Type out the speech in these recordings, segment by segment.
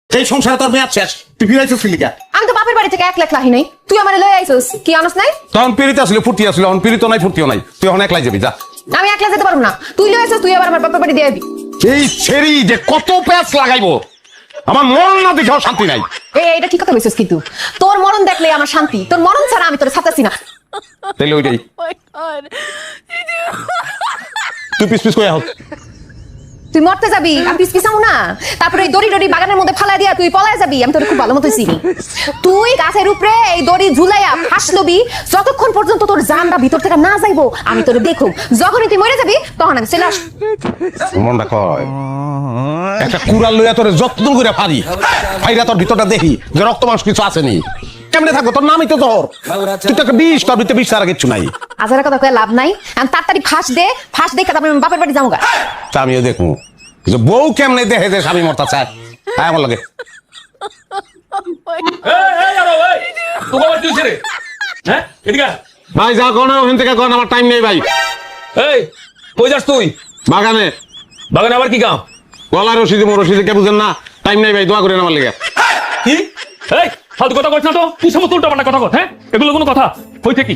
এই সংসারে তোর মেয়াদ শেষ, তুই ফিরাইছিস লিগা। আমি তো বাপের বাড়ি থেকে 1 লাখ লাহি নাই, তুই আমারে লই আইছস কি আনস নাই? তখন পিরিতে আসলে ফুর্তি আসলে, অন পিরিত নাই ফুর্তিও নাই, তুই এখন একলাই যাবি যা। আমি একলা যেতে পারবো না, তুই লই আইছস, তুই আবার আমার বাপের বাড়ি দিয়ে আইবি। এই ছেড়ি যে কত প্যাচ লাগাইবো, আমার মন না দেখেও শান্তি নাই। এটা ঠিক কথা কইছস, কিন্তু তোর মরণ দেখলে আমার শান্তি, তোর মরণ ছাড়া আমি তোর ছাতাছি না। তাইলে ওইটাই তুই পিস পিস করে হোক। তুই মরতে যাবি, আমি পিস পিসামু না। তারপরে এই দড়ি দড়ি বাগানের মধ্যে ফালাই দিয়া তুই পলায় যাবি, আমি তোর খুব ভালো মতো চিনি। তুই গাছের উপরে এই দড়ি ঝুলাইয়া ফাঁস লবি, যতক্ষণ পর্যন্ত তোর জানটা ভিতর থেকে না যাইবো আমি তোর দেখুম। যখনই তুই মরে যাবি তখন আমি চলে আসবো। মনটা কয় একটা কুড়াল লইয়া তোর যত্ন করে ফারি ফাইরা তোর ভিতরটা দেখি যে রক্ত মাংস কিছু আসেনি। কেমনে থাকবো, তোর নামই তো তোর, তুই তো একটা বিষ, তোর ভিতরে বিষ ছাড়া কিচ্ছু নাই। আজারের কথা কয়ে লাভ নাই, আমি তাড়াতাড়ি ফাঁস দে, ফাঁস দেখে তারপরে আমি বাপের বাড়ি যাবো গা। তা আমিও দেখবো যে বউ কেমনে দেখে যে স্বামী মরতা চায়। হ্যাঁ আমার লাগে ভাই যা কোন ওখান থেকে কোন, আমার টাইম নেই ভাই। এই কই যাস তুই? বাগানে। বাগানে আবার কি কাম? গলা রশিদে রশিদে কে বুঝেন না, টাইম নেই ভাই, দোয়া করেন আমার লেগে। কি এই ফালতু কথা কইছ না তো, তুই সমস্ত উল্টা পাল্টা কথা কর। হ্যাঁ এগুলো কোনো কথা হইতে কি?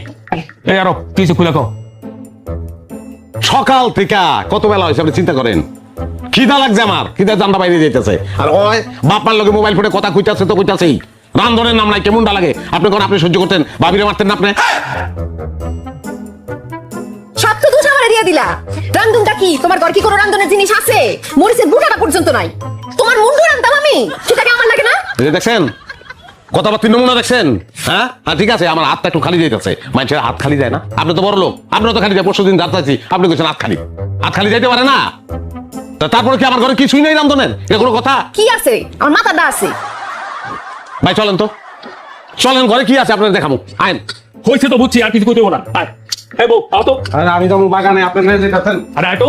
এই আরো কিছু খুলে কও। সকাল থেকে কত বেলা হয়েছে আপনি চিন্তা করেন, খিদা লাগছে আমার, খিদা জানটা বাইরে যেতেছে, আর ওই বাপার লগে মোবাইল ফোনে কথা কইতাছে তো কইতাছেই, রান্ধনের নাম নাই, কেমনটা লাগে আপনি কোন, আপনি সহ্য করতেন, ভাবিরে মারতেন না আপনি? সব তো দুধ আমারে দিয়ে দিলা। রান্ধনটা কি তোমার ঘর কি কোনো রান্ধনের জিনিস আছে? মরিচের বুটাটা পর্যন্ত নাই, তোমার মুন্ডু রান্ধতাম আমি, সেটা কি আমার লাগে না? এই যে দেখছেন কথাবার্তা নমুনা দেখছেন। হ্যাঁ ঠিক আছে, আমার হাতটা একটু খালি যাইতেছে, মানুষের হাত খালি যায় না, আপনি তো বড় লোক, আপনার তো খালি যায়, পরশু দিন যাচ্ছি আপনি কইছেন হাত খালি যাইতে পারে না। তারপরে কি আমার ঘরে কিছুই নেই রান্ধনের, এ কোনো কথা? কি আছে? আমার মাথাটা আছে। ভাই চলেন তো, চলেন ঘরে কি আছে আপনার দেখাবো, আইন। হইছে তো বুঝছি, আর কিছু কইতে হবো না। আয় এই বউ আও তো। আমি তো বাগানে, আপনার আরে আয় তো।